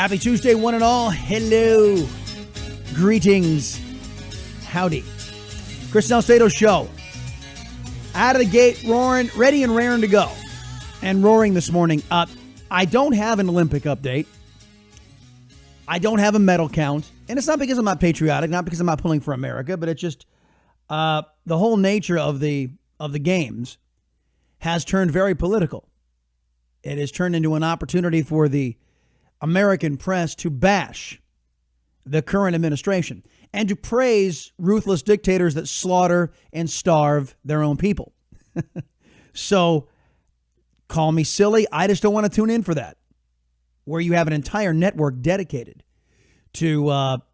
Happy Tuesday, one and all. Hello. Greetings. Howdy. Chris Salcedo Show. Out of the gate, roaring, ready and raring to go. And roaring this morning. I don't have an Olympic update. I don't have a medal count. And it's not because I'm not patriotic, not because I'm not pulling for America, but it's just the whole nature of the games has turned very political. It has turned into an opportunity for the American press to bash the current administration and to praise ruthless dictators that slaughter and starve their own people. So call me silly. I just don't want to tune in for that, where you have an entire network dedicated to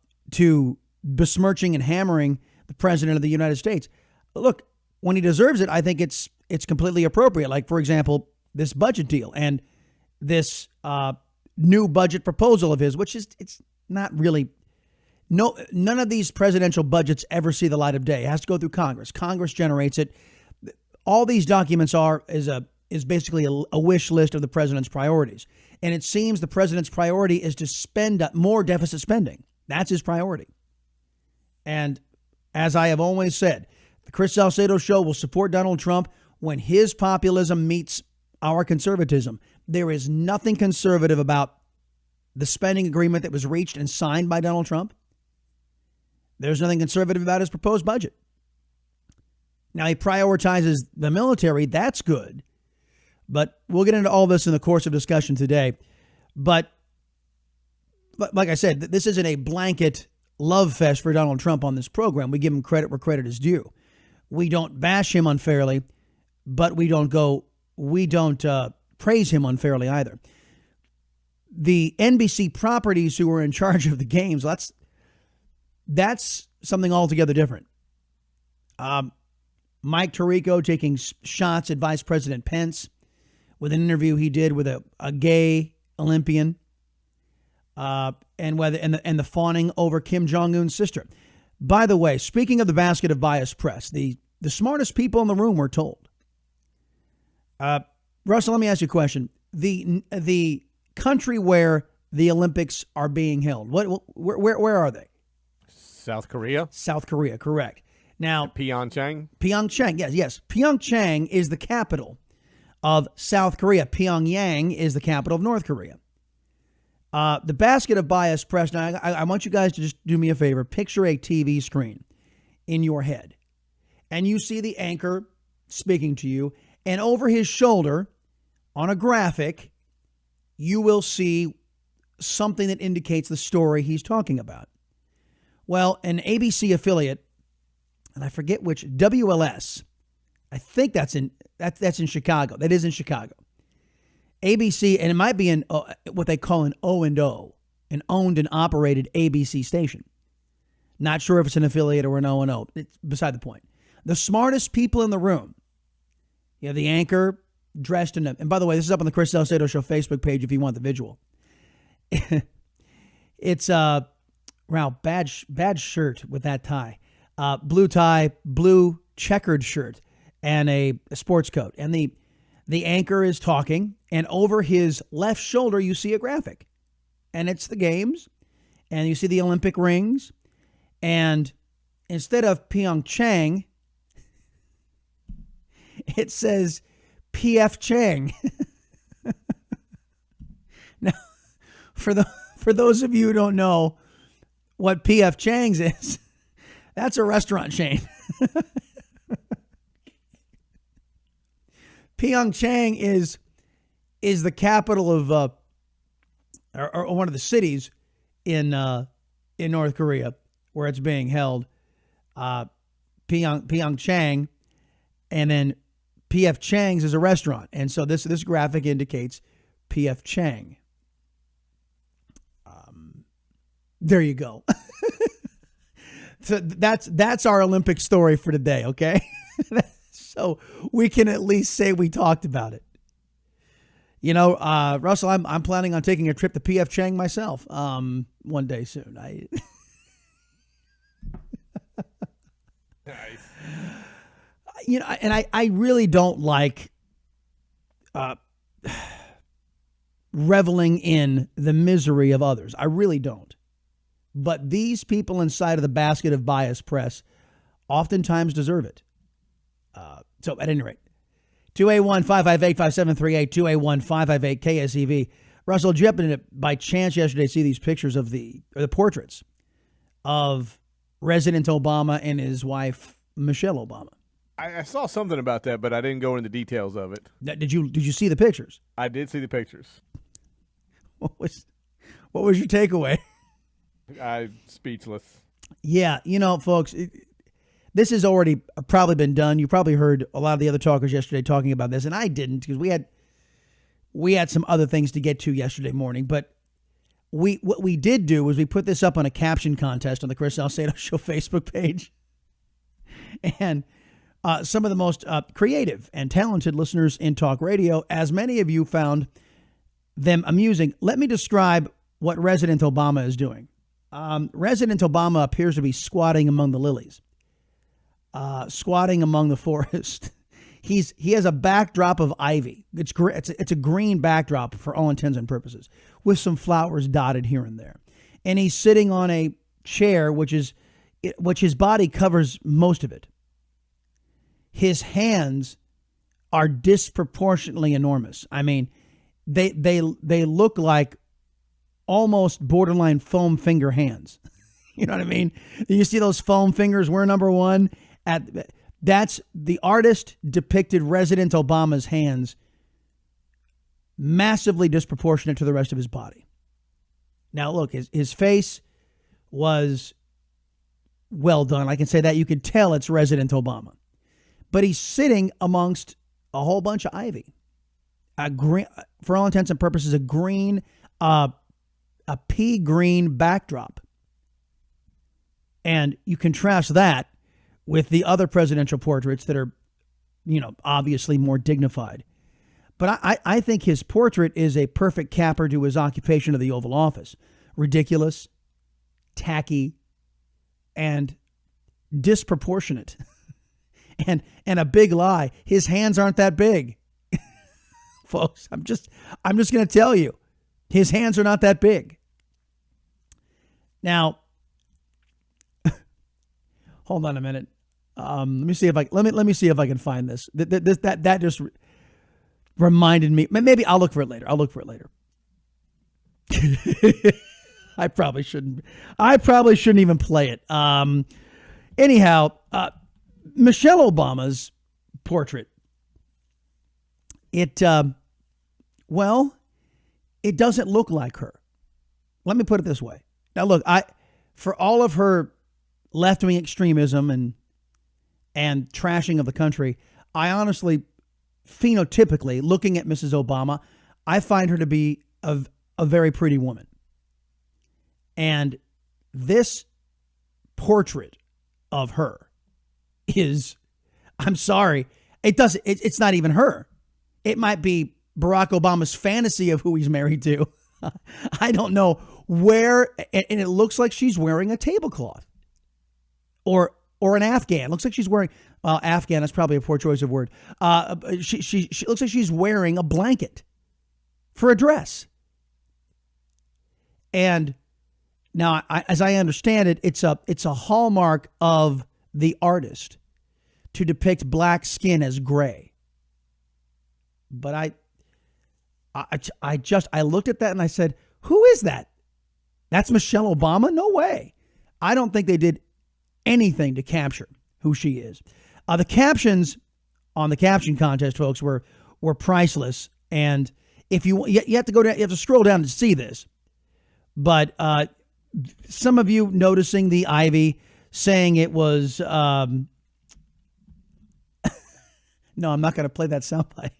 besmirching and hammering the president of the United States. Look, when he deserves it, I think it's completely appropriate. Like, for example, this budget deal and this new budget proposal of his, which is, it's not really, none of these presidential budgets ever see the light of day. It has to go through Congress. Congress generates it. All these documents is basically a wish list of the president's priorities. And it seems the president's priority is to spend more deficit spending. That's his priority. And as I have always said, the Chris Salcedo Show will support Donald Trump when his populism meets our conservatism. There is nothing conservative about the spending agreement that was reached and signed by Donald Trump. There's nothing conservative about his proposed budget. Now, he prioritizes the military. That's good. But we'll get into all this in the course of discussion today. But like I said, this isn't a blanket love fest for Donald Trump on this program. We give him credit where credit is due. We don't bash him unfairly, but we don't praise him unfairly either. The NBC properties who are in charge of the games, that's something altogether different. Mike Tirico taking shots at Vice President Pence with an interview he did with a gay Olympian, and the fawning over Kim Jong-un's sister. By the way, speaking of the basket of biased press, the smartest people in the room were told. Russell, let me ask you a question. The country where the Olympics are being held, where are they? South Korea. South Korea, correct. Now, Pyeongchang. Yes. Pyeongchang is the capital of South Korea. Pyongyang is the capital of North Korea. The basket of biased press. Now, I want you guys to just do me a favor. Picture a TV screen in your head, and you see the anchor speaking to you, and over his shoulder on a graphic, you will see something that indicates the story he's talking about. Well, an ABC affiliate, and I forget which, WLS, I think that's in Chicago. That is in Chicago. ABC, and it might be in what they call an O&O, an owned and operated ABC station. Not sure if it's an affiliate or an O&O. It's beside the point. The smartest people in the room, you have the anchor dressed in and by the way, this is up on the Chris Salcedo Show Facebook page if you want the visual. It's wow, bad shirt with that tie. Blue tie, blue checkered shirt, and a sports coat. And the anchor is talking, and over his left shoulder, you see a graphic. And it's the games, and you see the Olympic rings. And instead of Pyeongchang, it says P.F. Chang. Now, for those of you who don't know what P.F. Chang's is, that's a restaurant chain. Pyeongchang is the capital of or one of the cities in North Korea where it's being held. Pyeongchang, and then P.F. Chang's is a restaurant, and so this graphic indicates P.F. Chang. There you go. So that's our Olympic story for today, okay? So we can at least say we talked about it. You know, Russell, I'm planning on taking a trip to P.F. Chang myself one day soon. Nice. You know, and I really don't like reveling in the misery of others. I really don't. But these people inside of the basket of bias press oftentimes deserve it. So at any rate, 281-558-5738, 281-558-KSEV. Russell, did you happen to, by chance yesterday, see these pictures of the portraits of President Obama and his wife, Michelle Obama? I saw something about that, but I didn't go into the details of it. Did you see the pictures? I did see the pictures. What was your takeaway? I'm speechless. Yeah, folks, this has already probably been done. You probably heard a lot of the other talkers yesterday talking about this, and I didn't because we had some other things to get to yesterday morning. But what we did do was we put this up on a caption contest on the Chris Salcedo Show Facebook page, and some of the most creative and talented listeners in talk radio, as many of you found them amusing. Let me describe what President Obama is doing. President Obama appears to be squatting among the lilies. Squatting among the forest. He has a backdrop of ivy. It's a green backdrop for all intents and purposes, with some flowers dotted here and there. And he's sitting on a chair, which his body covers most of it. His hands are disproportionately enormous. I mean, they look like almost borderline foam finger hands. You know what I mean? You see those foam fingers? We're number one. That's the artist depicted President Obama's hands massively disproportionate to the rest of his body. Now, look, his face was well done. I can say that. You could tell it's President Obama. But he's sitting amongst a whole bunch of ivy. A green, for all intents and purposes, a green, a pea green backdrop. And you contrast that with the other presidential portraits that are, obviously more dignified. But I think his portrait is a perfect capper to his occupation of the Oval Office. Ridiculous, tacky, and disproportionate. and a big lie. His hands aren't that big. Folks, I'm just going to tell you, his hands are not that big. Now, hold on a minute. Let me see if I can find this. That just reminded me. Maybe I'll look for it later. I probably shouldn't even play it. Anyhow, Michelle Obama's portrait. It doesn't look like her. Let me put it this way. Now, look, for all of her left-wing extremism and trashing of the country, I honestly, phenotypically, looking at Mrs. Obama, I find her to be a very pretty woman. And this portrait of her is, I'm sorry, it's not even her. It might be Barack Obama's fantasy of who he's married to. I don't know where, and it looks like she's wearing a tablecloth or an Afghan. Looks like she's wearing, well, Afghan, that's probably a poor choice of word. She looks like she's wearing a blanket for a dress. And now, as I understand it, it's a hallmark of the artist to depict black skin as gray. But I looked at that and I said, who is that? That's Michelle Obama? No way. I don't think they did anything to capture who she is. The captions on the caption contest, folks, were priceless. And if you have to go down, you have to scroll down to see this. But some of you noticing the ivy, saying it was no, I'm not going to play that soundbite.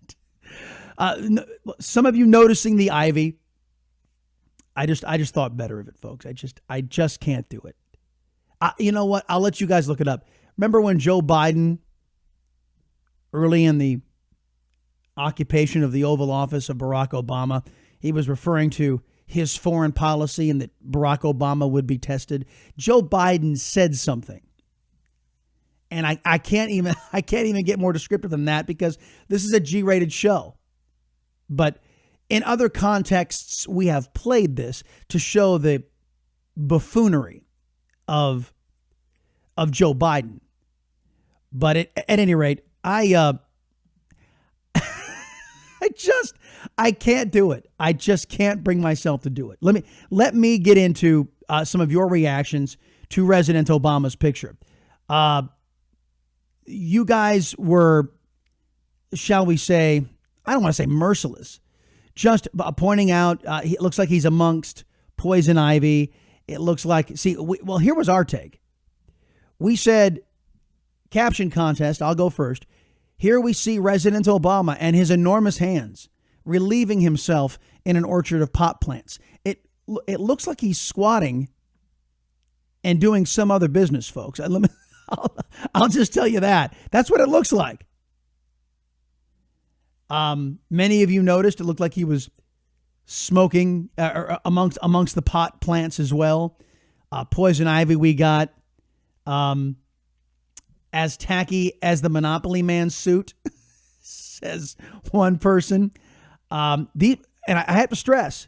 Some of you noticing the ivy. I just thought better of it, folks. I just can't do it. You know what? I'll let you guys look it up. Remember when Joe Biden, early in the occupation of the Oval Office of Barack Obama, he was referring to his foreign policy and that Barack Obama would be tested. Joe Biden said something. And I can't even get more descriptive than that because this is a G-rated show. But In other contexts, we have played this to show the buffoonery of Joe Biden. But at any rate, I can't do it. I just can't bring myself to do it. Let me get into some of your reactions to President Obama's picture. You guys were, shall we say, I don't want to say merciless, just pointing out it looks like he's amongst poison ivy. It looks like, well, here was our take. We said, caption contest, I'll go first. Here we see President Obama and his enormous hands relieving himself in an orchard of pot plants. It looks like he's squatting and doing some other business, folks. I'll just tell you that. That's what it looks like. Many of you noticed it looked like he was smoking amongst the pot plants as well. Poison ivy we got. As tacky as the Monopoly Man suit, says one person. And I have to stress,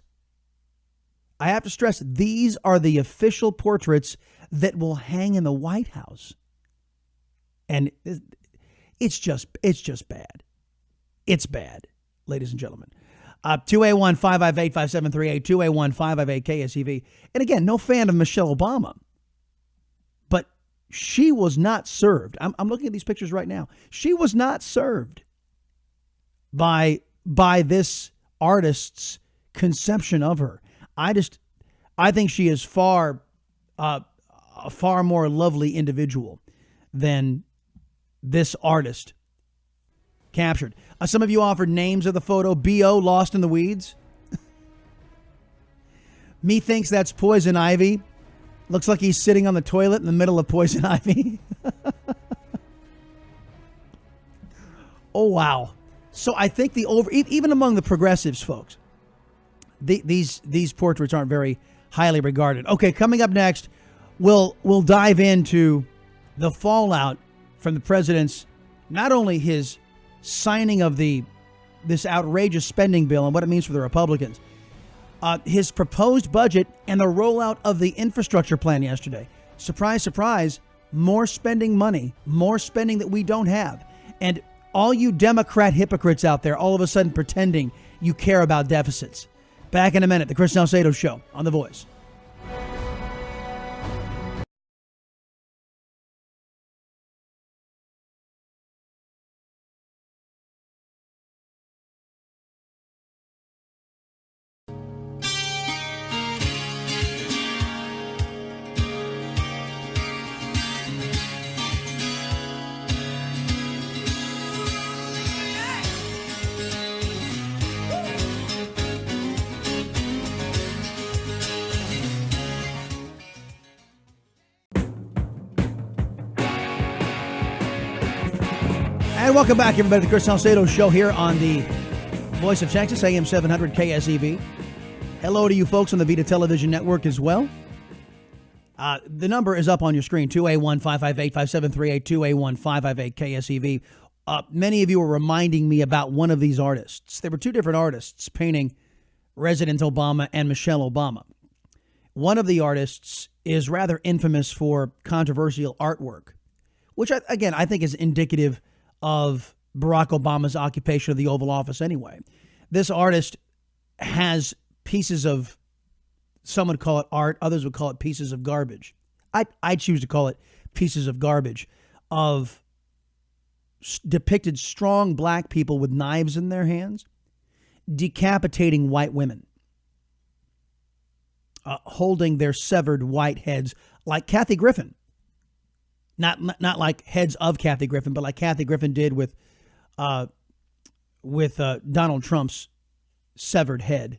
these are the official portraits that will hang in the White House. And it's just bad. It's bad, ladies and gentlemen. 281-558-5738, 281-558-KSEV. And again, no fan of Michelle Obama. But she was not served. I'm looking at these pictures right now. She was not served by this artist's conception of her. I think she is a far more lovely individual than this artist captured. Some of you offered names of the photo. B.O. Lost in the Weeds. Me thinks that's Poison Ivy. Looks like he's sitting on the toilet in the middle of Poison Ivy. Oh, wow. So I think even among the progressives, folks, these portraits aren't very highly regarded. Okay, coming up next, we'll dive into the fallout from the president's, not only his signing of this outrageous spending bill and what it means for the Republicans, his proposed budget and the rollout of the infrastructure plan yesterday. Surprise, surprise, more spending money, more spending that we don't have. And all you Democrat hypocrites out there all of a sudden pretending you care about deficits. Back in a minute, the Chris Salcedo Show on The Voice. And welcome back, everybody, to the Chris Salcedo Show here on the Voice of Texas, AM 700 KSEV. Hello to you folks on the VIDA TV Network as well. The number is up on your screen, 281-558-5738, 281-558-KSEV. Many of you were reminding me about one of these artists. There were two different artists painting President Obama and Michelle Obama. One of the artists is rather infamous for controversial artwork, which, I think is indicative of Barack Obama's occupation of the Oval Office anyway. This artist has pieces of, some would call it art, others would call it pieces of garbage. I choose to call it pieces of garbage of depicted strong black people with knives in their hands, decapitating white women, holding their severed white heads like Kathy Griffin. Not like heads of Kathy Griffin, but like Kathy Griffin did with Donald Trump's severed head,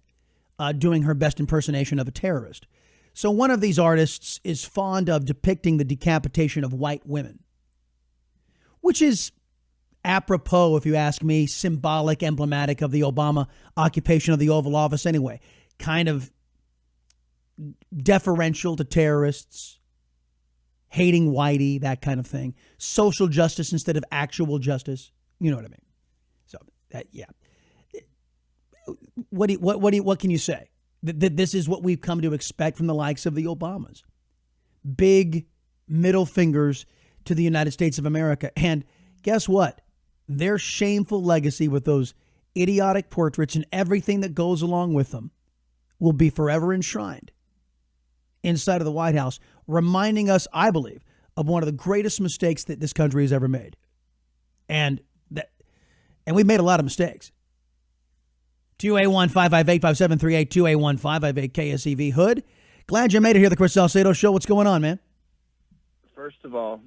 doing her best impersonation of a terrorist. So one of these artists is fond of depicting the decapitation of white women, which is apropos, if you ask me, symbolic, emblematic of the Obama occupation of the Oval Office anyway. Kind of deferential to terrorists, hating whitey, that kind of thing. Social justice instead of actual justice. You know what I mean? So, yeah. what can you say? That this is what we've come to expect from the likes of the Obamas. Big middle fingers to the United States of America. And guess what? Their shameful legacy with those idiotic portraits and everything that goes along with them will be forever enshrined inside of the White House, reminding us, I believe, of one of the greatest mistakes that this country has ever made. And we've made a lot of mistakes. 281-558-5738, 281-558 KSEV. Hood, glad you made it here, the Chris Salcedo Show. What's going on, man? First of all,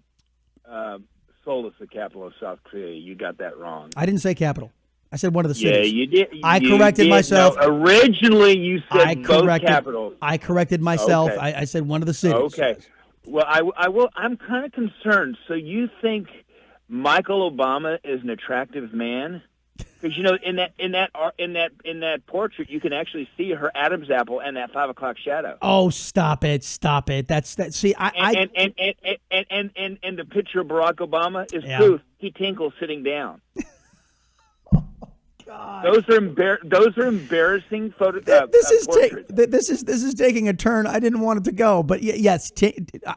Seoul is the capital of South Korea. You got that wrong. I didn't say capital. I said one of the cities. Yeah, you did. I corrected myself. No, originally, you said both capitals. I corrected myself. Okay. I said one of the cities. Okay. Well, I will. I'm kind of concerned. So you think Michael Obama is an attractive man? Because in that portrait, you can actually see her Adam's apple and that 5 o'clock shadow. Oh, stop it! That's that. See, and the picture of Barack Obama is proof. He tinkles sitting down. God. Those are embarrassing portraits. This is taking a turn I didn't want it to go, but yes,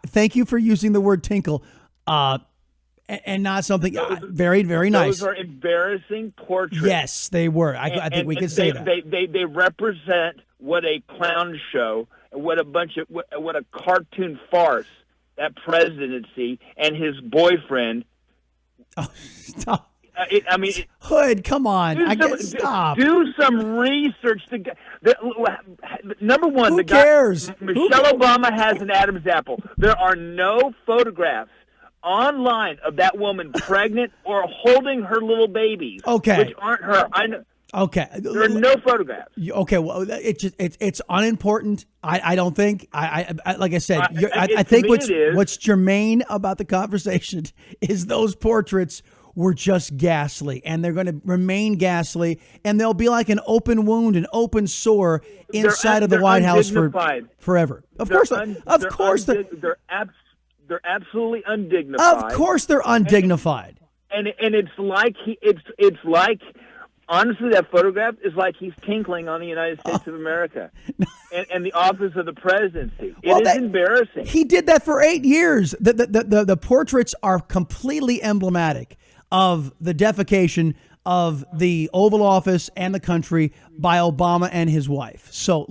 thank you for using the word tinkle, and not something very, very nice. Those are embarrassing portraits. Yes, they were. I think we could say that they represent what a clown show, what a cartoon farce that presidency and his boyfriend. Oh, stop. Hood, come on! Stop. Do some research. Number one, who cares? Michelle Obama has an Adam's apple. There are no photographs online of that woman pregnant or holding her little babies. Okay, which aren't her. I know. Okay, there are no photographs. Okay, well, it's unimportant. I don't think. I like I said. I think what's germane about the conversation is those portraits were just ghastly, and they're going to remain ghastly, and they'll be like an open wound, an open sore inside of the White House forever. Of course, they're absolutely undignified. Of course, they're undignified. And it's like it's like. Honestly, that photograph is like he's tinkling on the United States of America and the office of the presidency. It is embarrassing. He did that for 8 years. The portraits are completely emblematic of the defecation of the Oval Office and the country by Obama and his wife. So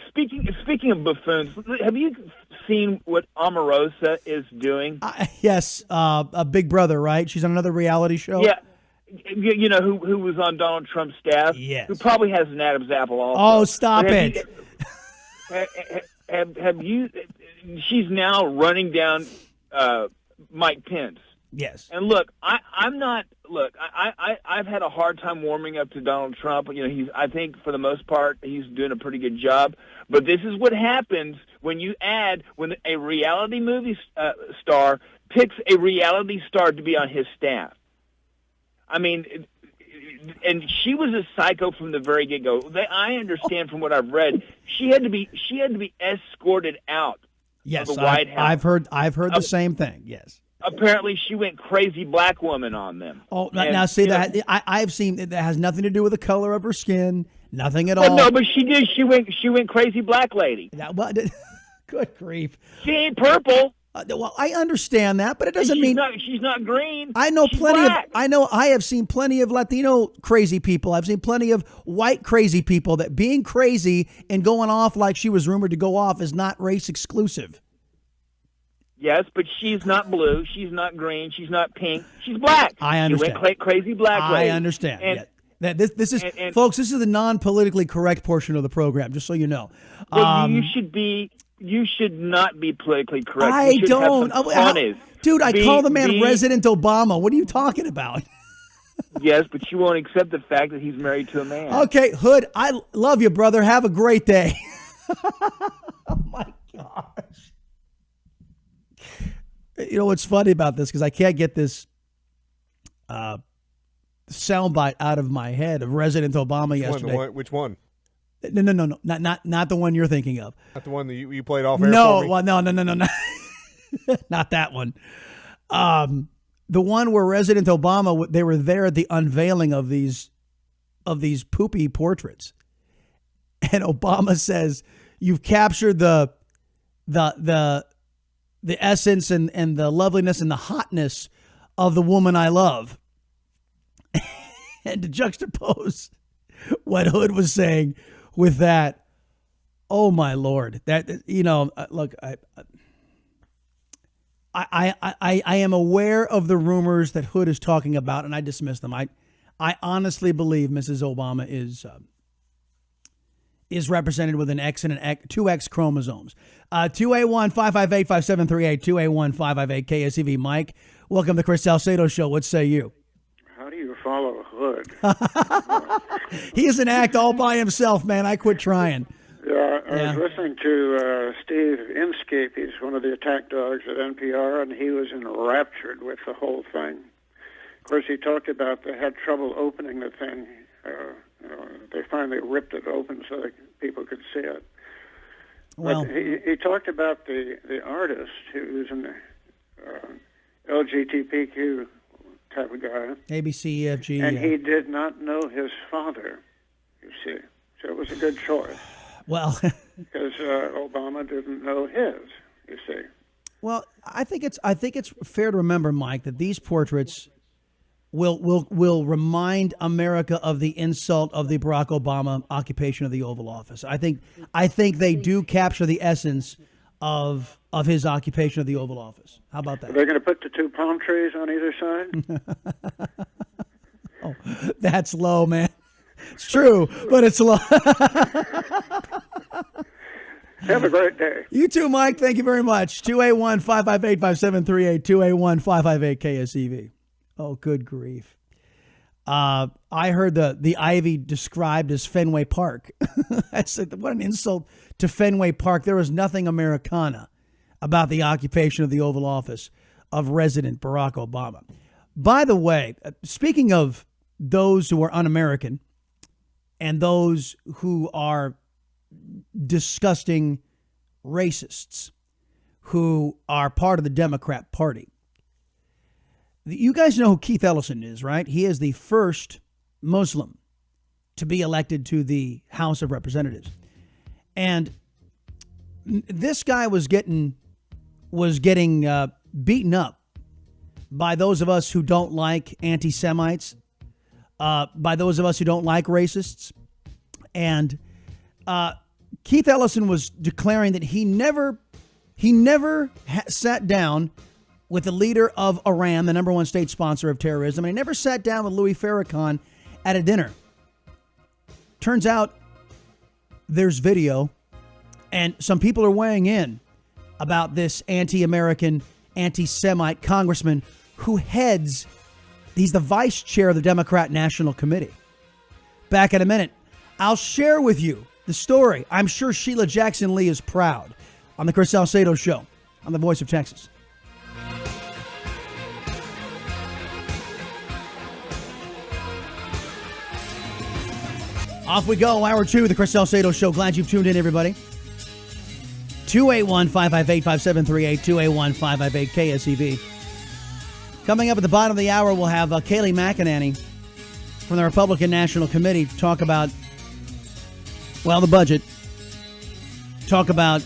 speaking of buffoons, have you seen what Omarosa is doing? Yes, a Big Brother, right? She's on another reality show. Yeah. You know who was on Donald Trump's staff? Yes. Who probably has an Adam's apple also. Oh, stop it! Have you? She's now running down Mike Pence. Yes. And look, I'm not. Look, I've had a hard time warming up to Donald Trump. You know, I think for the most part he's doing a pretty good job. But this is what happens when a reality movie star picks a reality star to be on his staff. I mean, and she was a psycho from the very get-go. I understand from what I've read, she had to be escorted out of the White House. I've heard the same thing. Yes. Apparently, she went crazy black woman on them. Oh, now see that I've seen that has nothing to do with the color of her skin, nothing at all. No, but she did. She went crazy black lady. Good grief. She ain't purple. Well, I understand that, but it doesn't mean she's not green. I know she's plenty black. I have seen plenty of Latino crazy people. I've seen plenty of white crazy people that being crazy and going off like she was rumored to go off is not race exclusive. Yes, but she's not blue. She's not green. She's not pink. She's black. I understand. She went crazy black lady. I understand. This is folks. This is the non-politically correct portion of the program. Just so you know, You should not be politically correct. I don't. Dude, I call the man Resident Obama. What are you talking about? Yes, but you won't accept the fact that he's married to a man. Okay, Hood, I love you, brother. Have a great day. Oh, my gosh. You know what's funny about this? Because I can't get this soundbite out of my head of Resident Obama yesterday. Which one? No. Not the one you're thinking of. Not the one that you played off air for me? Well, no. Not that one. The one where Resident Obama, they were there at the unveiling of these of these poopy portraits. And Obama says, you've captured the essence and the loveliness and the hotness of the woman I love. And to juxtapose what Hood was saying with that, oh my Lord, that, look, I am aware of the rumors that Hood is talking about, and I dismiss them. I honestly believe Mrs. Obama is represented with an X and two X chromosomes. 281-558-5738, 281-558 KSEV. Mike, welcome to Chris Salcedo Show. What say you? How do you follow Hood? He is an act all by himself, man. I quit trying. Yeah, I was listening to Steve Inscape. He's one of the attack dogs at NPR, and he was enraptured with the whole thing. Of course, he talked about they had trouble opening the thing. They finally ripped it open so that people could see it. Well, but he talked about the artist who's an LGBTQ type of guy. ABCEFG. And he did not know his father, you see. So it was a good choice. Well, because Obama didn't know his, you see. Well, I think it's fair to remember, Mike, that these portraits will remind America of the insult of the Barack Obama occupation of the Oval Office. I think they do capture the essence of his occupation of the Oval Office. How about that? Are they going to put the two palm trees on either side? Oh, that's low, man. It's true, but it's low. Have a great day. You too, Mike. Thank you very much. 281-558-5738, 281-558 KSEV. Oh, good grief. I heard the Ivy described as Fenway Park. I said, what an insult to Fenway Park. There was nothing Americana about the occupation of the Oval Office of President Barack Obama. By the way, speaking of those who are un-American and those who are disgusting racists who are part of the Democrat Party, you guys know who Keith Ellison is, right? He is the first Muslim to be elected to the House of Representatives. And this guy was getting beaten up by those of us who don't like anti-Semites, by those of us who don't like racists. And Keith Ellison was declaring that he never sat down with the leader of Iran, the number one state sponsor of terrorism, and he never sat down with Louis Farrakhan at a dinner. Turns out there's video, and some people are weighing in about this anti-American, anti-Semite congressman who he's the vice chair of the Democrat National Committee. Back in a minute, I'll share with you the story. I'm sure Sheila Jackson Lee is proud on the Chris Salcedo Show on the Voice of Texas. Off we go, hour two of the Chris Salcedo Show. Glad you've tuned in, everybody. 281-558-5738, 281-558 KSEV. Coming up at the bottom of the hour, we'll have Kayleigh McEnany from the Republican National Committee talk about, the budget. Talk about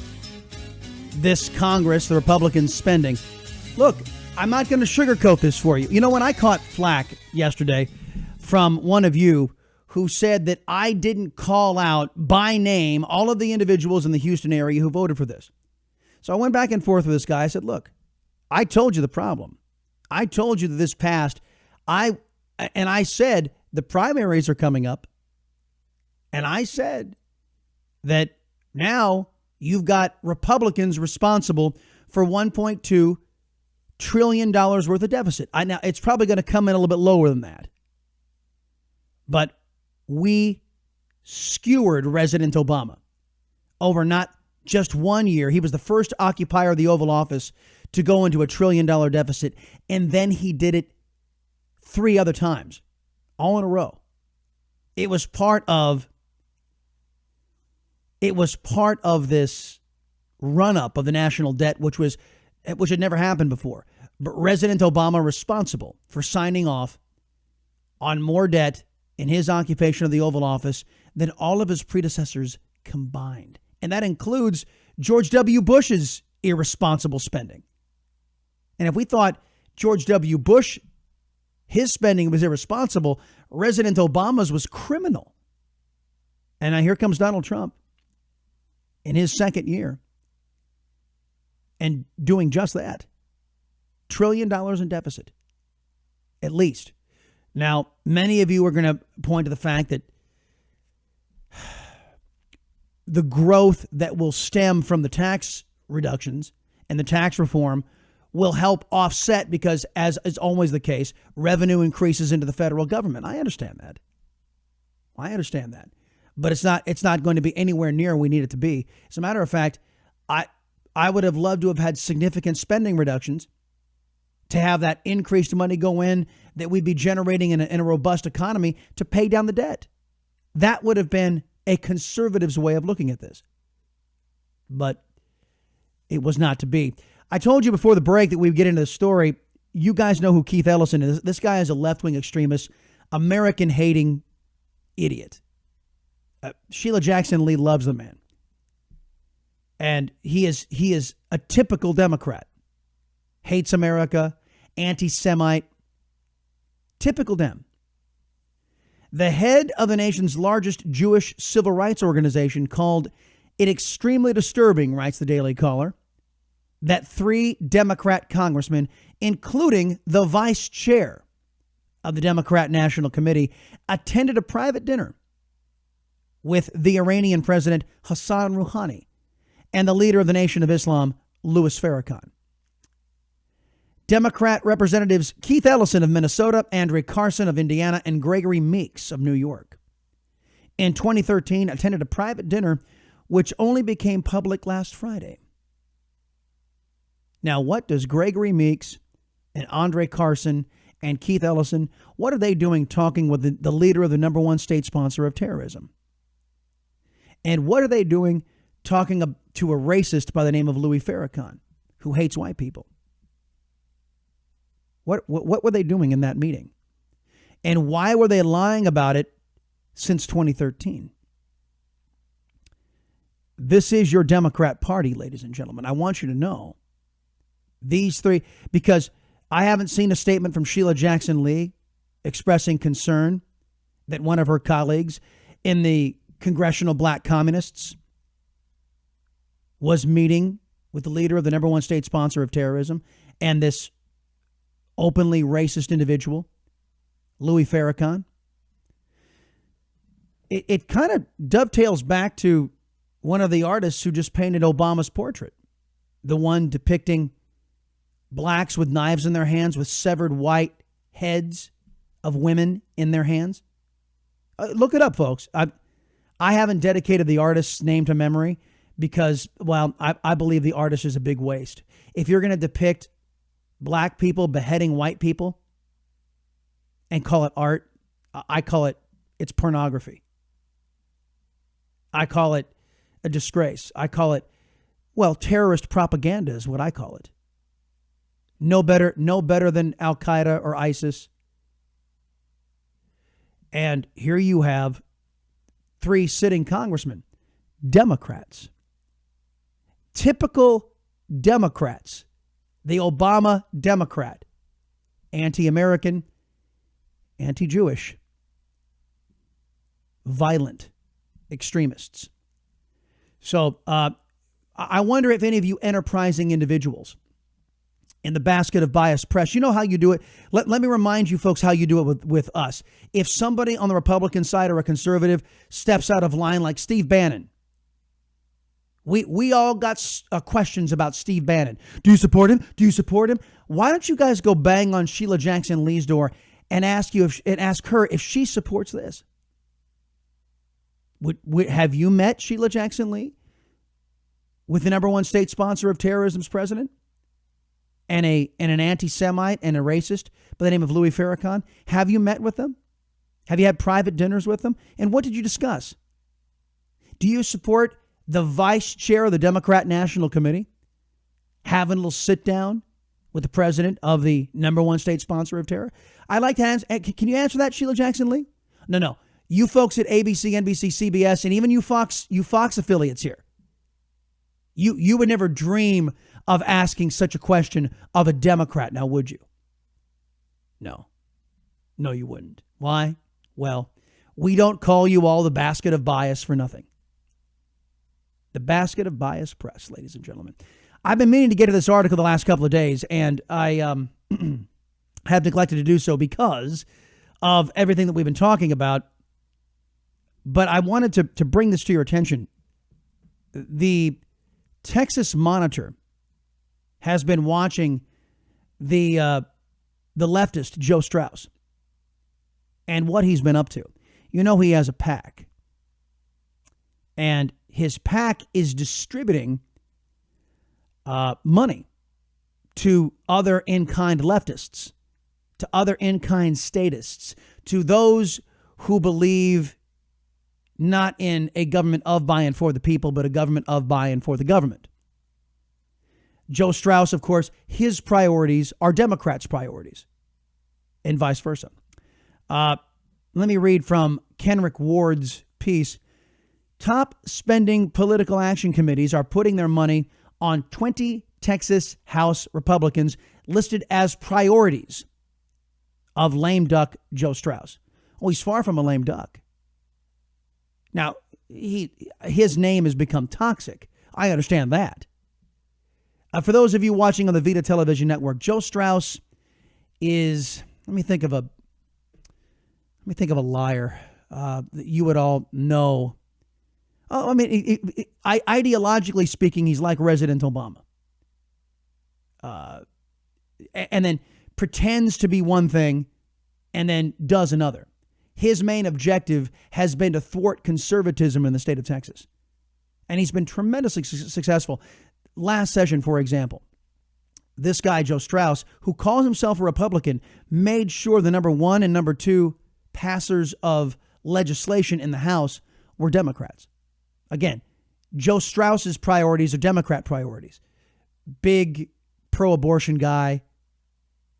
this Congress, the Republicans spending. Look, I'm not going to sugarcoat this for you. You know, when I caught flack yesterday from one of you who said that I didn't call out by name all of the individuals in the Houston area who voted for this. So I went back and forth with this guy. I said, look, I told you the problem. I told you that this passed. I said the primaries are coming up. And I said that now you've got Republicans responsible for $1.2 trillion worth of deficit. Now, it's probably going to come in a little bit lower than that. But we skewered President Obama over not just 1 year. He was the first occupier of the Oval Office to go into $1 trillion deficit. And then he did it 3 other times, all in a row. It was part of this run-up of the national debt, which had never happened before. But President Obama responsible for signing off on more debt in his occupation of the Oval Office than all of his predecessors combined. And that includes George W. Bush's irresponsible spending. And if we thought George W. Bush, his spending was irresponsible, President Obama's was criminal. And now here comes Donald Trump in his second year and doing just that. $1 trillion in deficit, at least. Now, many of you are going to point to the fact that the growth that will stem from the tax reductions and the tax reform will help offset because, as is always the case, revenue increases into the federal government. I understand that. But it's not going to be anywhere near where we need it to be. As a matter of fact, I would have loved to have had significant spending reductions to have that increased money go in that we'd be generating in a robust economy to pay down the debt. That would have been a conservative's way of looking at this. But it was not to be. I told you before the break that we would get into the story. You guys know who Keith Ellison is. This guy is a left-wing extremist, American-hating idiot. Sheila Jackson Lee loves the man. And he is a typical Democrat. Hates America, anti-Semite, typical Dem. The head of the nation's largest Jewish civil rights organization called it extremely disturbing, writes the Daily Caller, that 3 Democrat congressmen, including the vice chair of the Democrat National Committee, attended a private dinner with the Iranian President Hassan Rouhani and the leader of the Nation of Islam, Louis Farrakhan. Democrat Representatives Keith Ellison of Minnesota, Andre Carson of Indiana, and Gregory Meeks of New York, in 2013, attended a private dinner which only became public last Friday. Now, what does Gregory Meeks and Andre Carson and Keith Ellison, what are they doing talking with the leader of the number one state sponsor of terrorism? And what are they doing talking to a racist by the name of Louis Farrakhan, who hates white people? What were they doing in that meeting? And why were they lying about it since 2013? This is your Democrat Party, ladies and gentlemen. I want you to know these 3, because I haven't seen a statement from Sheila Jackson Lee expressing concern that one of her colleagues in the Congressional Black Communists was meeting with the leader of the number one state sponsor of terrorism and this openly racist individual, Louis Farrakhan. It kind of dovetails back to one of the artists who just painted Obama's portrait, the one depicting blacks with knives in their hands with severed white heads of women in their hands. Look it up, folks. I haven't dedicated the artist's name to memory because, well, I believe the artist is a big waste. If you're going to depict black people beheading white people and call it art, I call it's pornography. I call it a disgrace. I call it, well, terrorist propaganda is what I call it. No better than Al Qaeda or ISIS. And here you have 3 sitting congressmen, Democrats, typical Democrats, the Obama Democrat, anti-American, anti-Jewish, violent extremists. So I wonder if any of you enterprising individuals in the basket of biased press, you know how you do it. Let me remind you folks how you do it with us. If somebody on the Republican side or a conservative steps out of line like Steve Bannon, we all got questions about Steve Bannon. Do you support him? Do you support him? Why don't you guys go bang on Sheila Jackson Lee's door and ask her if she supports this? Have you met Sheila Jackson Lee with the number one state sponsor of terrorism's president and an anti-Semite and a racist by the name of Louis Farrakhan? Have you met with them? Have you had private dinners with them? And what did you discuss? Do you support the vice chair of the Democrat National Committee having a little sit down with the president of the number one state sponsor of terror? I'd like to answer. Can you answer that, Sheila Jackson Lee? No. You folks at ABC, NBC, CBS, and even you Fox affiliates here. You would never dream of asking such a question of a Democrat, now would you? No. No, you wouldn't. Why? Well, we don't call you all the basket of bias for nothing. The basket of bias press, ladies and gentlemen. I've been meaning to get to this article the last couple of days, and I have neglected to do so because of everything that we've been talking about. But I wanted to bring this to your attention. The Texas Monitor has been watching the leftist Joe Strauss and what he's been up to. You know, he has a PAC, and his PAC is distributing money to other in-kind leftists, to other in-kind statists, to those who believe not in a government of, by, and for the people, but a government of, by, and for the government. Joe Strauss, of course, his priorities are Democrats' priorities, and vice versa. Let me read from Kenrick Ward's piece. Top spending political action committees are putting their money on 20 Texas House Republicans listed as priorities of lame duck Joe Strauss. Oh, he's far from a lame duck. Now, his name has become toxic. I understand that. For those of you watching on the VIDA Television Network, Joe Strauss is, let me think of a liar that you would all know. Oh, I mean, ideologically speaking, he's like President Obama. And then pretends to be one thing and then does another. His main objective has been to thwart conservatism in the state of Texas. And he's been tremendously successful. Last session, for example, this guy, Joe Strauss, who calls himself a Republican, made sure the number 1 and number 2 passers of legislation in the House were Democrats. Again, Joe Strauss's priorities are Democrat priorities. Big pro-abortion guy,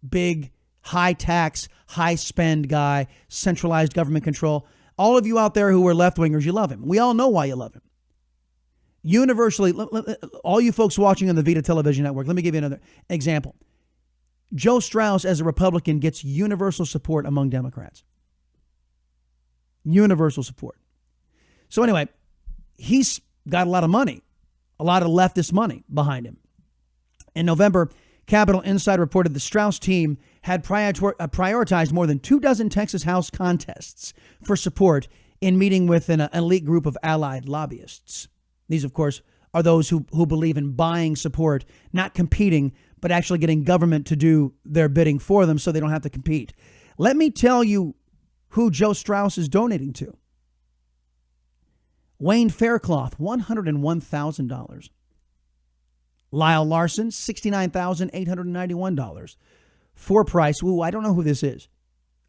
big high tax, high spend guy, centralized government control. All of you out there who are left-wingers, you love him. We all know why you love him. Universally, all you folks watching on the VIDA Television Network, let me give you another example. Joe Strauss, as a Republican, gets universal support among Democrats. Universal support. So anyway, he's got a lot of money, a lot of leftist money behind him. In November, Capitol Insider reported the Strauss team had prioritized more than 24 Texas House contests for support in meeting with an elite group of allied lobbyists. These, of course, are those who believe in buying support, not competing, but actually getting government to do their bidding for them so they don't have to compete. Let me tell you who Joe Strauss is donating to. Wayne Faircloth, $101,000. Lyle Larson, $69,891. For Price, ooh, I don't know who this is.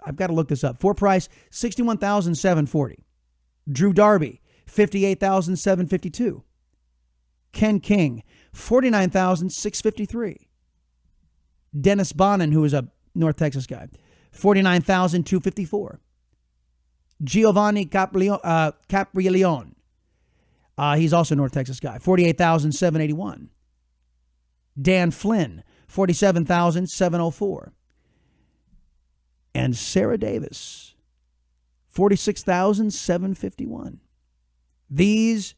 I've got to look this up. For Price, $61,740. Drew Darby, $58,752. Ken King, $49,653. Dennis Bonin, who is a North Texas guy, $49,254. Giovanni Caprileone, he's also a North Texas guy, $48,781. Dan Flynn, $47,704. And Sarah Davis, $46,751. These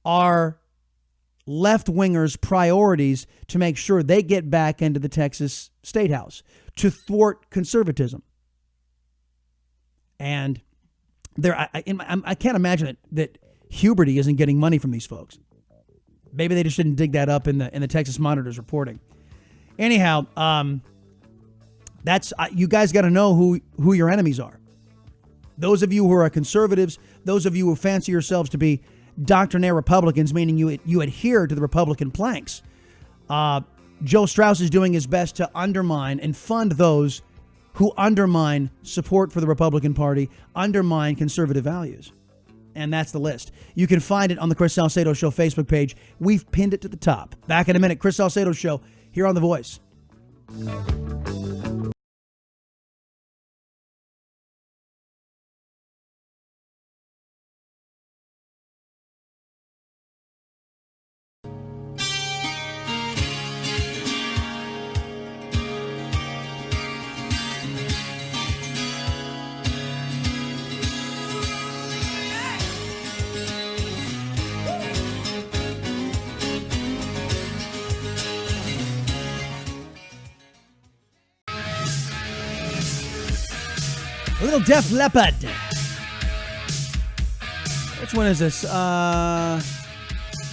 are left-wingers' priorities to make sure they get back into the Texas State House to thwart conservatism. And I can't imagine that Huberty isn't getting money from these folks. Maybe they just didn't dig that up in the Texas Monitor's reporting. Anyhow, that's you guys got to know who your enemies are. Those of you who are conservatives, those of you who fancy yourselves to be doctrinaire Republicans, meaning you adhere to the Republican planks. Joe Strauss is doing his best to undermine and fund those who undermine support for the Republican Party, undermine conservative values. And that's the list. You can find it on the Chris Salcedo Show Facebook page. We've pinned it to the top. Back in a minute, Chris Salcedo Show here on The Voice. little Def Leppard. Which one is this?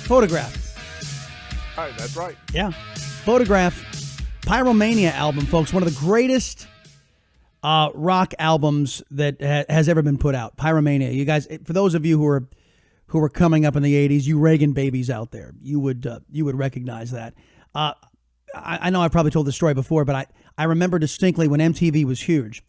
Photograph. All right, that's right. Yeah. Photograph. Pyromania album, folks. One of the greatest rock albums that has ever been put out. Pyromania. You guys, for those of you who were coming up in the 80s, you Reagan babies out there, you would recognize that. I know I probably told this story before, but I remember distinctly when MTV was huge,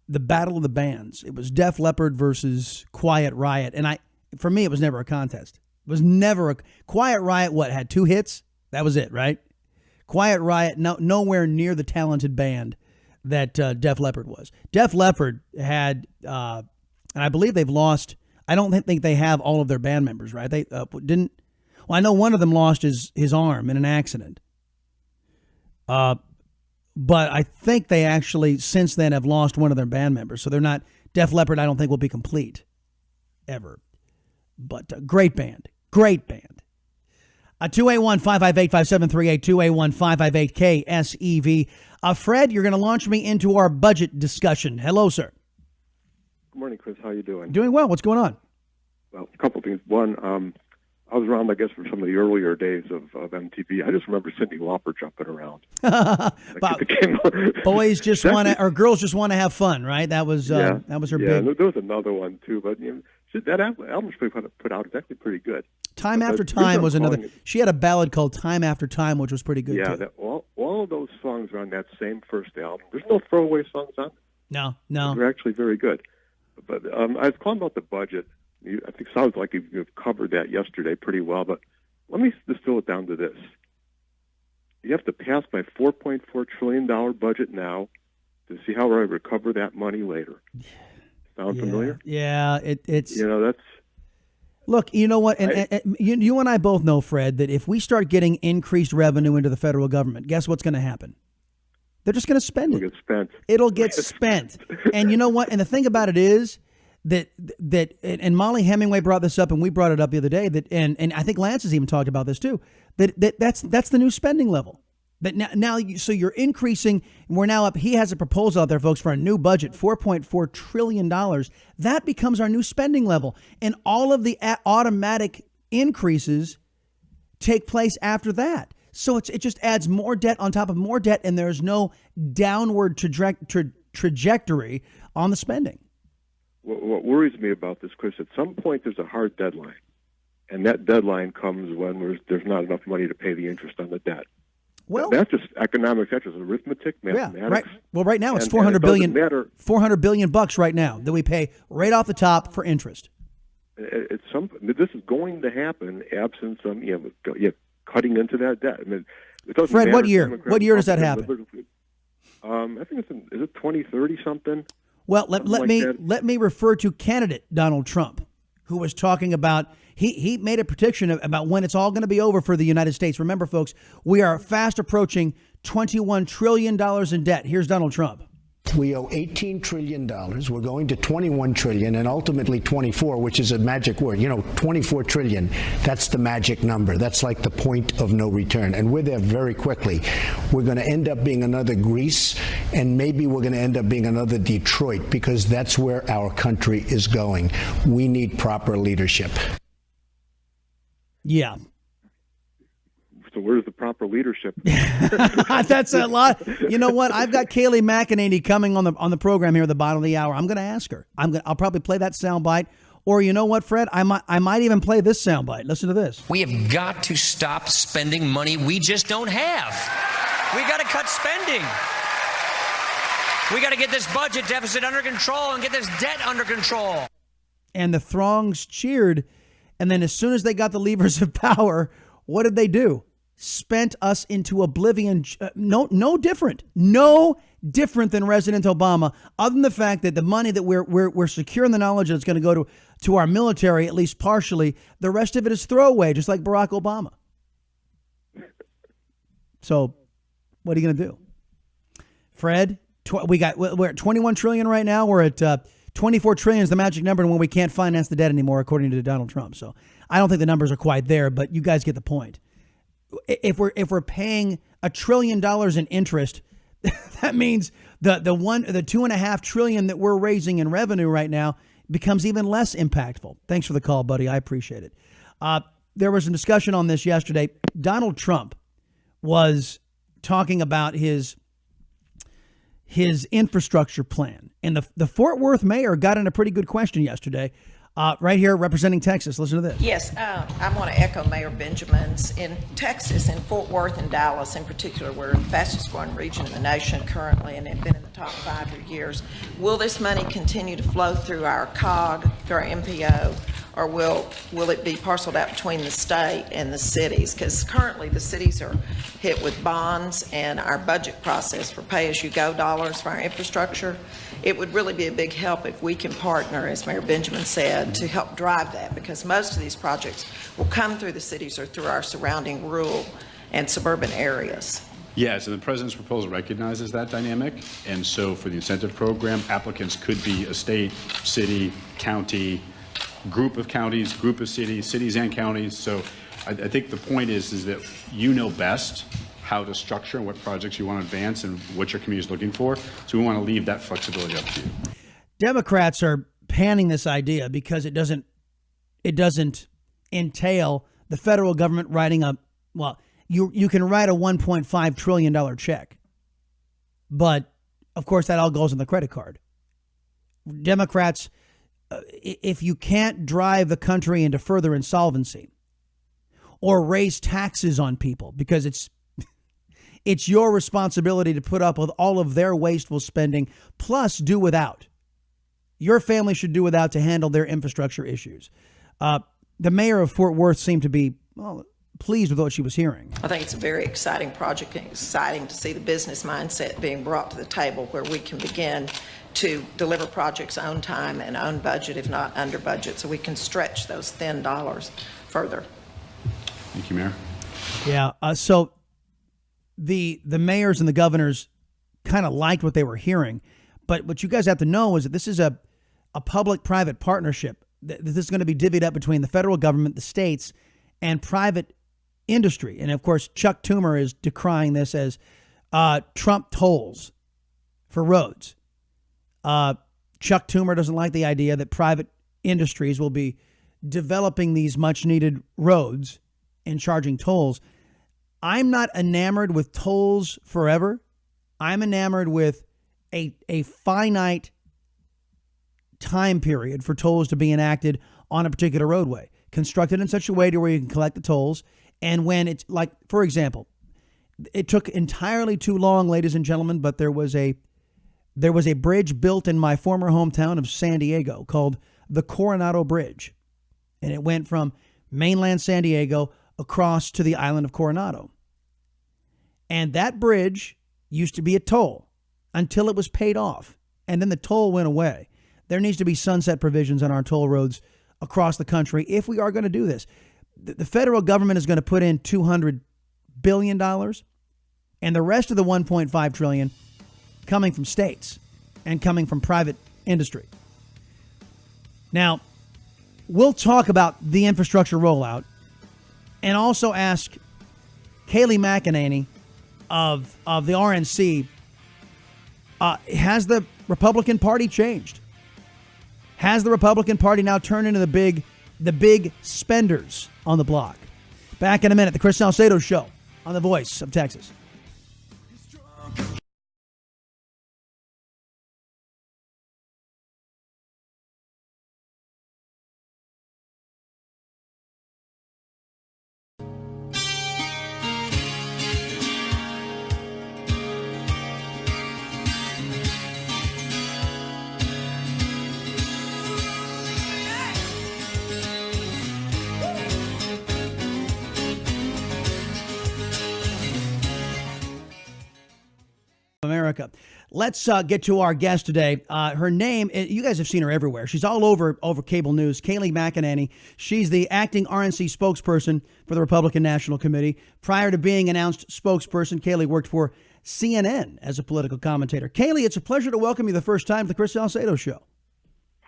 the Battle of the Bands. It was Def Leppard versus Quiet Riot, and for me, it was never a contest. It was never Quiet Riot. What, had 2 hits? That was it, right? Quiet Riot, nowhere near the talented band that Def Leppard was. Def Leppard had, and I believe they've lost. I don't think they have all of their band members, right? They didn't. Well, I know one of them lost his arm in an accident. But I think they actually, since then, have lost one of their band members. So they're not, Def Leppard, I don't think will be complete ever. But great band. 281-558-5738, 281-558-KSEV. Fred, you're going to launch me into our budget discussion. Hello, sir. Good morning, Chris. How you doing? Doing well. What's going on? Well, a couple things. One, I was around, I guess, for some of the earlier days of MTV. I just remember Cyndi Lauper jumping around. Boys just want to, or girls just want to have fun, right? That was her big. Yeah, there was another one too, but that album she put out is actually pretty good. Time After Time was another. She had a ballad called Time After Time, which was pretty good too. Yeah, all of those songs are on that same first album. There's no throwaway songs on it. No. They're actually very good. But I was calling about the budget. I think it sounds like you've covered that yesterday pretty well, but let me distill it down to this. You have to pass my $4.4 trillion budget now to see how I recover that money later. Sound familiar? Yeah, it's... that's... Look, you know what? And you and I both know, Fred, that if we start getting increased revenue into the federal government, guess what's going to happen? They're just going to spend it. It'll get spent. It'll get spent. And you know what? And the thing about it is... That and Molly Hemingway brought this up, and we brought it up the other day. That and I think Lance has even talked about this too. That's the new spending level. That now so you're increasing. We're now up. He has a proposal out there, folks, for a new budget, $4.4 trillion. That becomes our new spending level, and all of the automatic increases take place after that. So it just adds more debt on top of more debt, and there's no downward trajectory on the spending. What worries me about this, Chris, at some point there's a hard deadline, and that deadline comes when there's not enough money to pay the interest on the debt. Well, that's just economics. That's just arithmetic, mathematics. Yeah, right. Well, right now it's $400 billion bucks right now that we pay right off the top for interest. This is going to happen absent some cutting into that debt. I mean, it doesn't Fred, matter. what year? What year does that happen? I think is it 2030 something? Well, let me refer to candidate Donald Trump, who was talking about, he made a prediction about when it's all going to be over for the United States. Remember, folks, we are fast approaching $21 trillion in debt. Here's Donald Trump. We owe $18 trillion. We're going to $21 trillion and ultimately 24, which is a magic word. 24 trillion. That's the magic number. That's like the point of no return. And we're there very quickly. We're going to end up being another Greece, and maybe we're going to end up being another Detroit, because that's where our country is going. We need proper leadership. Yeah. So where's the proper leadership? That's a lot. You know what? I've got Kayleigh McEnany coming on the program here at the bottom of the hour. I'm going to ask her. I'll probably play that soundbite. Or you know what, Fred? I might even play this soundbite. Listen to this. We have got to stop spending money we just don't have. We got to cut spending. We got to get this budget deficit under control and get this debt under control. And the throngs cheered. And then as soon as they got the levers of power, what did they do? Spent us into oblivion. No different than President Obama, other than the fact that the money that we're secure in the knowledge that it's going to go to our military, at least partially, the rest of it is throwaway, just like Barack Obama. So what are you going to do? Fred, we're at 21 trillion right now. We're at 24 trillion is the magic number when we can't finance the debt anymore, according to Donald Trump. So I don't think the numbers are quite there, but you guys get the point. If we're paying $1 trillion in interest, that means the $2.5 trillion that we're raising in revenue right now becomes even less impactful. Thanks for the call, buddy. I appreciate it. There was some discussion on this yesterday. Donald Trump was talking about his infrastructure plan, and the Fort Worth mayor got in a pretty good question yesterday. Right here, representing Texas. Listen to this. Yes, I want to echo Mayor Benjamin's. In Texas, in Fort Worth and Dallas in particular, we're the fastest growing region in the nation currently and have been in the top 5 for years. Will this money continue to flow through our COG, through our MPO, or will it be parceled out between the state and the cities? Because currently the cities are hit with bonds and our budget process for pay-as-you-go dollars for our infrastructure. It would really be a big help if we can partner, as Mayor Benjamin said, to help drive that, because most of these projects will come through the cities or through our surrounding rural and suburban areas. Yes, and the President's proposal recognizes that dynamic. And so for the incentive program, applicants could be a state, city, county, group of counties, group of cities, cities and counties. So I think the point is that you know best how to structure and what projects you want to advance and what your community is looking for. So we want to leave that flexibility up to you. Democrats are panning this idea because it doesn't entail the federal government writing you can write a $1.5 trillion check, but of course that all goes on the credit card. Democrats, if you can't drive the country into further insolvency or raise taxes on people because it's your responsibility to put up with all of their wasteful spending, plus do without. Your family should do without to handle their infrastructure issues. The mayor of Fort Worth seemed to be pleased with what she was hearing. I think it's a very exciting project and exciting to see the business mindset being brought to the table where we can begin to deliver projects on time and on budget, if not under budget, so we can stretch those thin dollars further. Thank you, Mayor. Yeah, so the mayors and the governors kind of liked what they were hearing. But what you guys have to know is that this is a public-private partnership. This is going to be divvied up between the federal government, the states, and private industry. And, of course, Chuck Toomer is decrying this as Trump tolls for roads. Chuck Toomer doesn't like the idea that private industries will be developing these much-needed roads and charging tolls. I'm not enamored with tolls forever. I'm enamored with a finite time period for tolls to be enacted on a particular roadway, constructed in such a way to where you can collect the tolls. And when it's like, for example, it took entirely too long, ladies and gentlemen, but there was a bridge built in my former hometown of San Diego called the Coronado Bridge. And it went from mainland San Diego across to the island of Coronado. And that bridge used to be a toll until it was paid off. And then the toll went away. There needs to be sunset provisions on our toll roads across the country if we are going to do this. The federal government is going to put in $200 billion, and the rest of the $1.5 trillion coming from states and coming from private industry. Now, we'll talk about the infrastructure rollout and also ask Kayleigh McEnany of the RNC, has the Republican Party changed? Has the Republican Party now turned into the big spenders on the block? Back in a minute, the Chris Salcedo Show on the Voice of Texas. America. Let's get to our guest today. Her name, you guys have seen her everywhere. She's all over cable news. Kayleigh McEnany. She's the acting RNC spokesperson for the Republican National Committee. Prior to being announced spokesperson, Kayleigh worked for CNN as a political commentator. Kayleigh, it's a pleasure to welcome you the first time to the Chris Salcedo Show.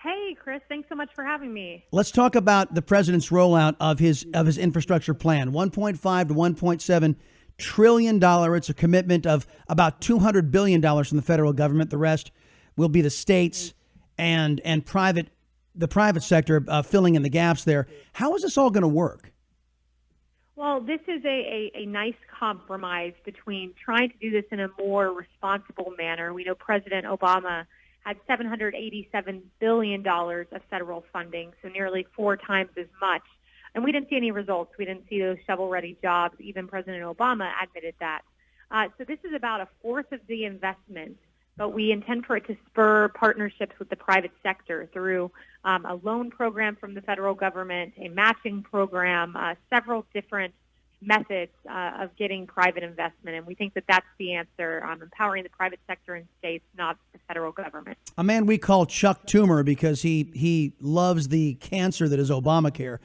Hey, Chris. Thanks so much for having me. Let's talk about the president's rollout of his infrastructure plan, $1.5 to $1.7 trillion. It's a commitment of about $200 billion from the federal government. The rest will be the states and the private sector filling in the gaps there. How is this all going to work? Well, this is a nice compromise between trying to do this in a more responsible manner. We know President Obama had $787 billion of federal funding, so nearly 4 times as much. And we didn't see any results. We didn't see those shovel-ready jobs. Even President Obama admitted that. So this is about a fourth of the investment, but we intend for it to spur partnerships with the private sector through a loan program from the federal government, a matching program, several different methods of getting private investment. And we think that that's the answer, empowering the private sector and states, not the federal government. A man we call Chuck Toomer because he loves the cancer that is Obamacare.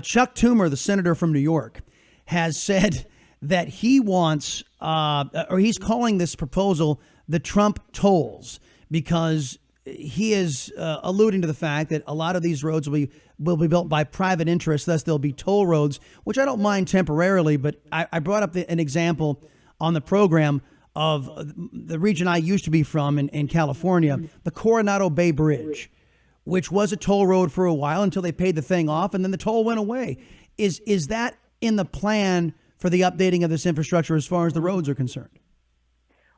Chuck Toomer, the senator from New York, has said that he wants, or he's calling this proposal the Trump tolls, because he is alluding to the fact that a lot of these roads will be built by private interests, thus they'll be toll roads, which I don't mind temporarily, but I brought up an example on the program of the region I used to be from in California, the Coronado Bay Bridge, which was a toll road for a while until they paid the thing off, and then the toll went away. Is that in the plan for the updating of this infrastructure as far as the roads are concerned?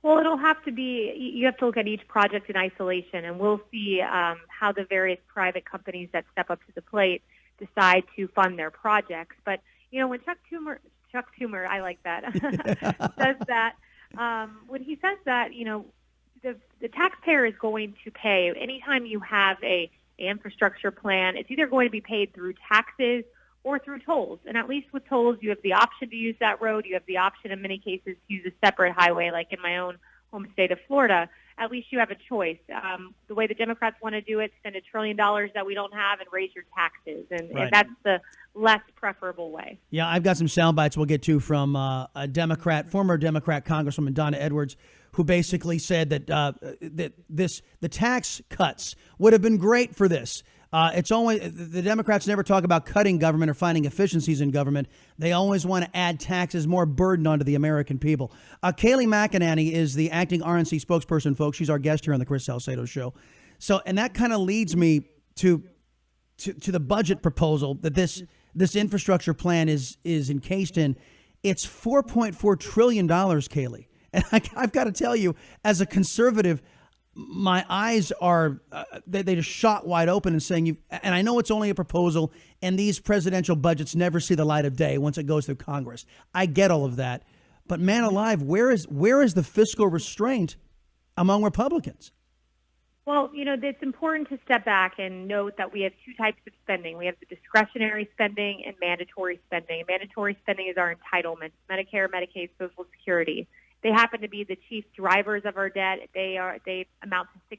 Well, it'll have to be, you have to look at each project in isolation, and we'll see how the various private companies that step up to the plate decide to fund their projects. But, when Chuck Toomer, I like that, says that, when he says that, the taxpayer is going to pay anytime you have an infrastructure plan. It's either going to be paid through taxes or through tolls. And at least with tolls, you have the option to use that road. You have the option in many cases to use a separate highway, like in my own home state of Florida. At least you have a choice. The way the Democrats want to do it, spend $1 trillion that we don't have and raise your taxes. And that's the less preferable way. Yeah, I've got some sound bites we'll get to from a former Democrat Congresswoman Donna Edwards, who basically said that the tax cuts would have been great for this. It's always, the Democrats never talk about cutting government or finding efficiencies in government. They always want to add taxes, more burden onto the American people. Kayleigh McEnany is the acting RNC spokesperson, folks. She's our guest here on the Chris Salcedo Show. So, and that kind of leads me to the budget proposal that this infrastructure plan is encased in. It's $4.4 trillion, Kayleigh. And I've got to tell you, as a conservative, my eyes are, they just shot wide open and saying, and I know it's only a proposal and these presidential budgets never see the light of day once it goes through Congress. I get all of that. But man alive, where is the fiscal restraint among Republicans? Well, it's important to step back and note that we have two types of spending. We have the discretionary spending and mandatory spending. Mandatory spending is our entitlements, Medicare, Medicaid, Social Security. They happen to be the chief drivers of our debt. They amount to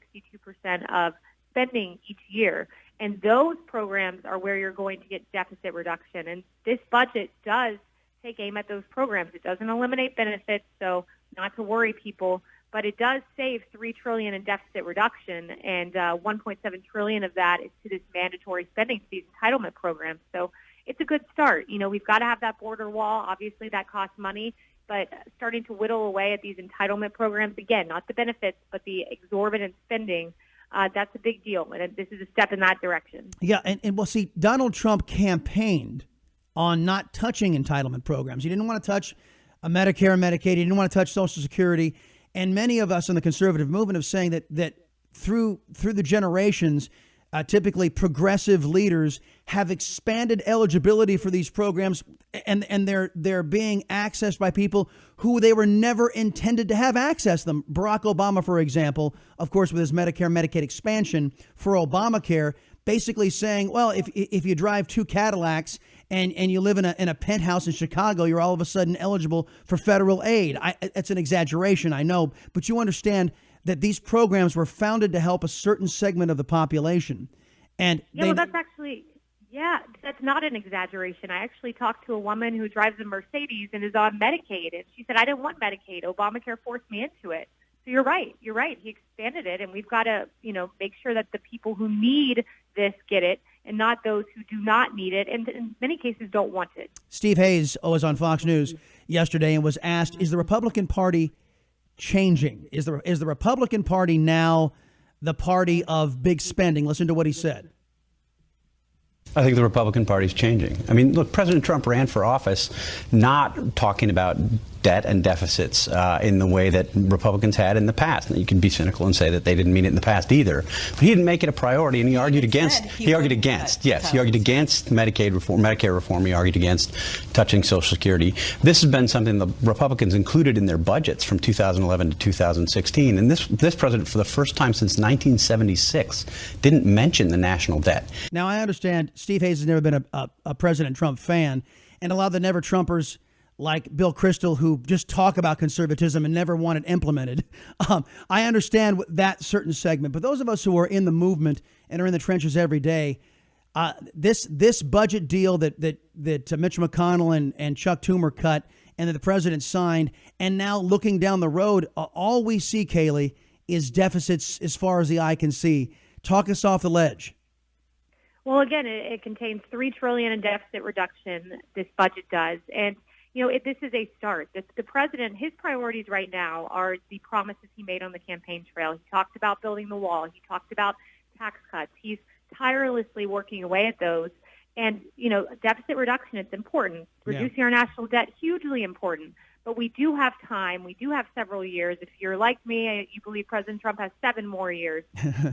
62% of spending each year. And those programs are where you're going to get deficit reduction. And this budget does take aim at those programs. It doesn't eliminate benefits, so not to worry people, but it does save $3 trillion in deficit reduction, and $1.7 trillion of that is to this mandatory spending, to these entitlement programs. So it's a good start. We've got to have that border wall. Obviously, that costs money. But starting to whittle away at these entitlement programs, again, not the benefits, but the exorbitant spending, that's a big deal. And this is a step in that direction. Yeah, and well, see, Donald Trump campaigned on not touching entitlement programs. He didn't want to touch Medicare and Medicaid. He didn't want to touch Social Security. And many of us in the conservative movement have saying that through the generations, typically progressive leaders have expanded eligibility for these programs, and they're being accessed by people who they were never intended to have access to them. Barack Obama, for example, of course, with his Medicare Medicaid expansion for Obamacare, basically saying, well, if you drive 2 Cadillacs and you live in a penthouse in Chicago, you're all of a sudden eligible for federal aid. It's an exaggeration, I know, but you understand that these programs were founded to help a certain segment of the population. And that's not an exaggeration. I actually talked to a woman who drives a Mercedes and is on Medicaid, and she said, I didn't want Medicaid. Obamacare forced me into it. So you're right. He expanded it, and we've got to, make sure that the people who need this get it and not those who do not need it and in many cases don't want it. Steve Hayes, always on Fox News, yesterday and was asked, is the Republican Party changing? Is the Republican Party now the party of big spending? Listen to what he said. I think the Republican Party is changing. I mean, look, President Trump ran for office not talking about debt and deficits in the way that Republicans had in the past. And you can be cynical and say that they didn't mean it in the past either. But he didn't make it a priority, and he argued against. He argued against Medicaid reform, Medicare reform. He argued against touching Social Security. This has been something the Republicans included in their budgets from 2011 to 2016. And this president, for the first time since 1976, didn't mention the national debt. Now, I understand Steve Hayes has never been a President Trump fan, and a lot of the never-Trumpers like Bill Kristol, who just talk about conservatism and never want it implemented. I understand that certain segment, but those of us who are in the movement and are in the trenches every day, this budget deal that Mitch McConnell and Chuck Schumer cut and that the president signed, and now looking down the road, all we see, Kayleigh, is deficits as far as the eye can see. Talk us off the ledge. Well, again, it contains $3 trillion in deficit reduction. This budget does, and this is a start. The president, his priorities right now are the promises he made on the campaign trail. He talked about building the wall. He talked about tax cuts. He's tirelessly working away at those. And, deficit reduction, it's important. Reducing our national debt, hugely important. But we do have time. We do have several years. If you're like me, you believe President Trump has 7 more years.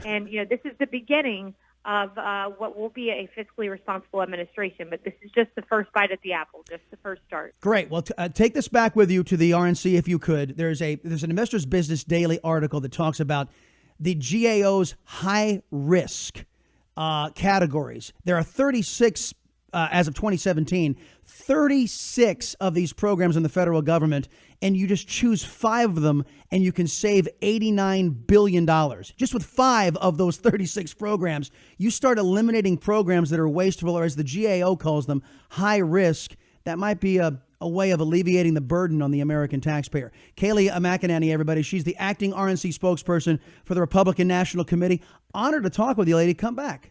And, this is the beginning of what will be a fiscally responsible administration. But this is just the first bite at the apple, just the first start. Great. Well, take this back with you to the RNC if you could. There's an Investor's Business Daily article that talks about the GAO's high risk categories. There are 36 as of 2017, 36 of these programs in the federal government, and you just choose 5 of them and you can save $89 billion. Just with 5 of those 36 programs, you start eliminating programs that are wasteful, or as the GAO calls them, high risk. That might be a way of alleviating the burden on the American taxpayer. Kayleigh McEnany, everybody. She's the acting RNC spokesperson for the Republican National Committee. Honored to talk with you, lady. Come back.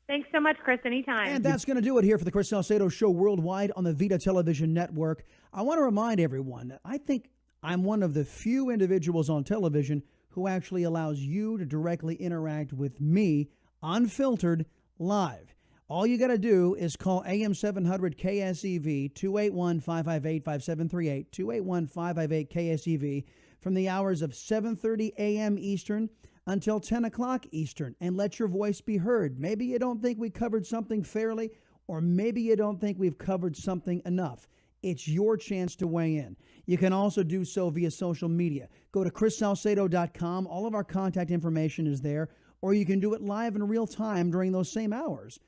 Thanks so much, Chris. Anytime. And that's going to do it here for the Chris Salcedo Show worldwide on the VIDA Television Network. I want to remind everyone that I think I'm one of the few individuals on television who actually allows you to directly interact with me, unfiltered, live. All you got to do is call AM 700 KSEV 281-558-5738, 281-558-KSEV from the hours of 7:30 a.m. Eastern until 10 o'clock Eastern, and let your voice be heard. Maybe you don't think we covered something fairly, or maybe you don't think we've covered something enough. It's your chance to weigh in. You can also do so via social media. Go to chrissalcedo.com. All of our contact information is there, or you can do it live in real time during those same hours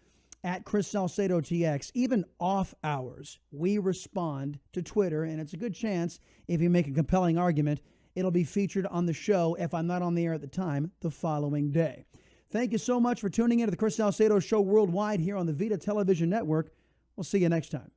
at Chris Salcedo TX. Even off hours, we respond to Twitter, and it's a good chance, if you make a compelling argument, it'll be featured on the show, if I'm not on the air at the time, the following day. Thank you so much for tuning in to the Chris Salcedo Show worldwide here on the VIDA Television Network. We'll see you next time.